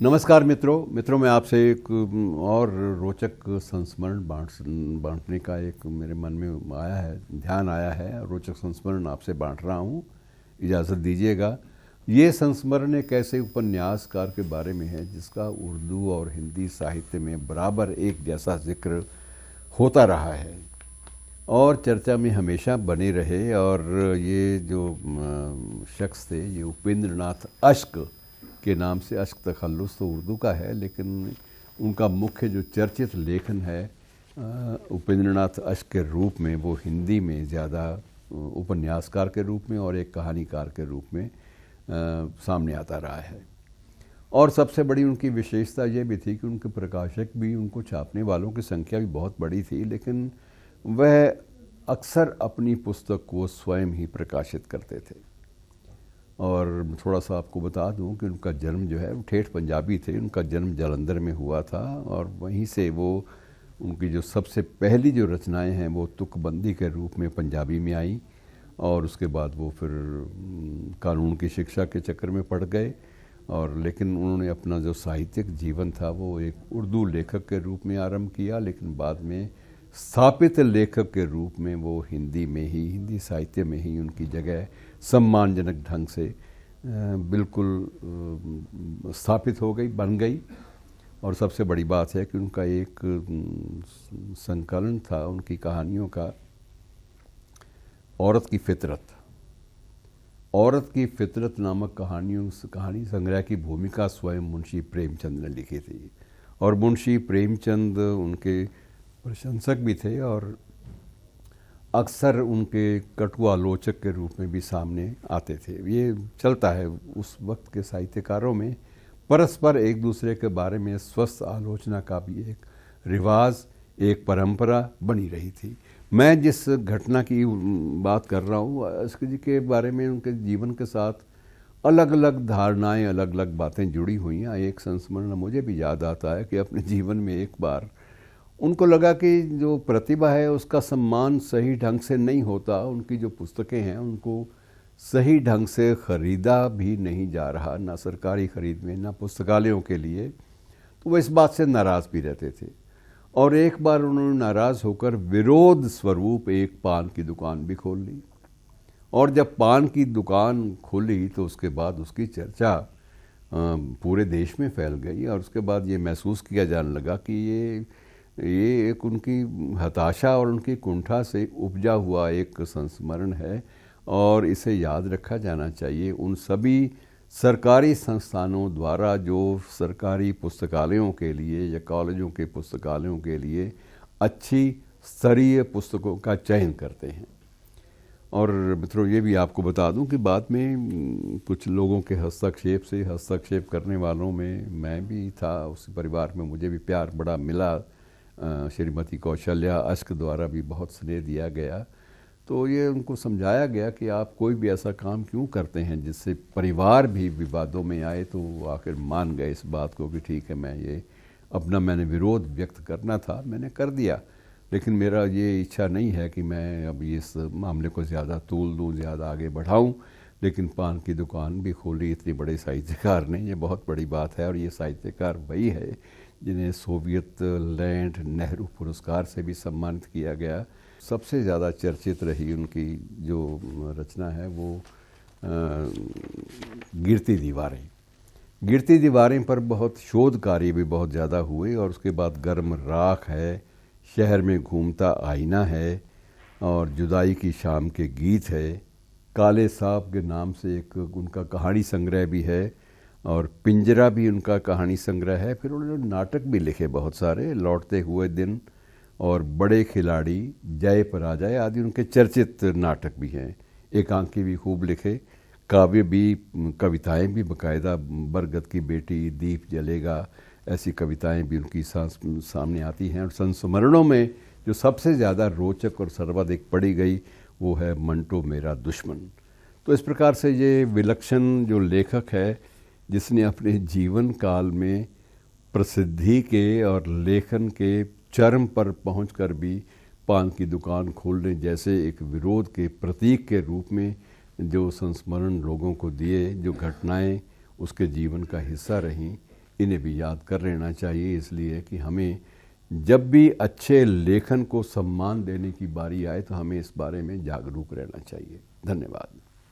नमस्कार मित्रों मैं आपसे एक और रोचक संस्मरण बांटने का एक मेरे मन में आया है, ध्यान आया है। रोचक संस्मरण आपसे बांट रहा हूँ, इजाज़त दीजिएगा। ये संस्मरण एक ऐसे उपन्यासकार के बारे में है जिसका उर्दू और हिंदी साहित्य में बराबर एक जैसा जिक्र होता रहा है और चर्चा में हमेशा बने रहे। और ये जो शख्स थे, ये उपेंद्र नाथ अश्क के नाम से, अश्क तखल्लुस तो उर्दू का है, लेकिन उनका मुख्य जो चर्चित लेखन है उपेंद्र नाथ अश्क के रूप में, वो हिंदी में ज़्यादा उपन्यासकार के रूप में और एक कहानीकार के रूप में सामने आता रहा है। और सबसे बड़ी उनकी विशेषता ये भी थी कि उनके प्रकाशक भी, उनको छापने वालों की संख्या भी बहुत बड़ी थी, लेकिन वह अक्सर अपनी पुस्तक को स्वयं ही प्रकाशित करते थे। और थोड़ा सा आपको बता दूं कि उनका जन्म जो है वो ठेठ पंजाबी थे। उनका जन्म जालंधर में हुआ था और वहीं से वो उनकी जो सबसे पहली जो रचनाएं हैं वो तुकबंदी के रूप में पंजाबी में आई और उसके बाद वो फिर कानून की शिक्षा के चक्कर में पड़ गए। और लेकिन उन्होंने अपना जो साहित्यिक जीवन था वो एक उर्दू लेखक के रूप में आरंभ किया, लेकिन बाद में स्थापित लेखक के रूप में वो हिंदी में ही, हिंदी साहित्य में ही उनकी जगह सम्मानजनक ढंग से बिल्कुल स्थापित हो गई, बन गई। और सबसे बड़ी बात है कि उनका एक संकलन था उनकी कहानियों का, औरत की फितरत। औरत की फितरत नामक कहानी संग्रह की भूमिका स्वयं मुंशी प्रेमचंद ने लिखी थी और मुंशी प्रेमचंद उनके प्रशंसक भी थे और अक्सर उनके कटु आलोचक के रूप में भी सामने आते थे। ये चलता है उस वक्त के साहित्यकारों में, परस्पर एक दूसरे के बारे में स्वस्थ आलोचना का भी एक रिवाज, एक परंपरा बनी रही थी। मैं जिस घटना की बात कर रहा हूँ अश्क जी के बारे में, उनके जीवन के साथ अलग अलग धारणाएं, अलग अलग बातें जुड़ी हुई हैं। एक संस्मरण मुझे भी याद आता है कि अपने जीवन में एक बार उनको लगा कि जो प्रतिभा है उसका सम्मान सही ढंग से नहीं होता, उनकी जो पुस्तकें हैं उनको सही ढंग से ख़रीदा भी नहीं जा रहा, ना सरकारी ख़रीद में, ना पुस्तकालयों के लिए। तो वो इस बात से नाराज़ भी रहते थे और एक बार उन्होंने नाराज़ होकर विरोध स्वरूप एक पान की दुकान भी खोल ली। और जब पान की दुकान खोली तो उसके बाद उसकी चर्चा पूरे देश में फैल गई और उसके बाद ये महसूस किया जाने लगा कि ये एक उनकी हताशा और उनकी कुंठा से उपजा हुआ एक संस्मरण है और इसे याद रखा जाना चाहिए। उन सभी सरकारी संस्थानों द्वारा जो सरकारी पुस्तकालयों के लिए या कॉलेजों के पुस्तकालयों के लिए अच्छी स्तरीय पुस्तकों का चयन करते हैं। और मित्रों ये भी आपको बता दूं कि बाद में कुछ लोगों के हस्तक्षेप करने वालों में मैं भी था। उस परिवार में मुझे भी प्यार बड़ा मिला। श्रीमती कौशल्या अश्क द्वारा भी बहुत स्नेह दिया गया। तो ये उनको समझाया गया कि आप कोई भी ऐसा काम क्यों करते हैं जिससे परिवार भी विवादों में आए। तो वो आखिर मान गए इस बात को कि ठीक है, मैंने विरोध व्यक्त करना था, मैंने कर दिया, लेकिन मेरा ये इच्छा नहीं है कि मैं अब इस मामले को ज़्यादा तूल दूँ, ज़्यादा आगे बढ़ाऊँ। लेकिन पान की दुकान भी खोली इतने बड़े साहित्यकार ने, ये बहुत बड़ी बात है। और ये साहित्यकार वही है जिन्हें सोवियत लैंड नेहरू पुरस्कार से भी सम्मानित किया गया। सबसे ज़्यादा चर्चित रही उनकी जो रचना है वो गिरती दीवारें। गिरती दीवारें पर बहुत शोध कार्य भी बहुत ज़्यादा हुए और उसके बाद गर्म राख है, शहर में घूमता आईना है और जुदाई की शाम के गीत है। काले सांप के नाम से एक उनका कहानी संग्रह भी है और पिंजरा भी उनका कहानी संग्रह है। फिर उन्होंने नाटक भी लिखे बहुत सारे, लौटते हुए दिन और बड़े खिलाड़ी, जय पराजय आदि उनके चर्चित नाटक भी हैं। एकांकी भी खूब लिखे, काव्य भी, कविताएं भी बाकायदा, बरगद की बेटी, दीप जलेगा, ऐसी कविताएं भी उनकी सामने आती हैं। और संस्मरणों में जो सबसे ज़्यादा रोचक और सर्वाधिक पढ़ी गई वो है मंटो मेरा दुश्मन। तो इस प्रकार से ये विलक्षण जो लेखक है जिसने अपने जीवन काल में प्रसिद्धि के और लेखन के चरम पर पहुंचकर भी पान की दुकान खोलने जैसे एक विरोध के प्रतीक के रूप में जो संस्मरण लोगों को दिए, जो घटनाएं उसके जीवन का हिस्सा रहीं, इन्हें भी याद कर लेना चाहिए, इसलिए कि हमें जब भी अच्छे लेखन को सम्मान देने की बारी आए तो हमें इस बारे में जागरूक रहना चाहिए। धन्यवाद।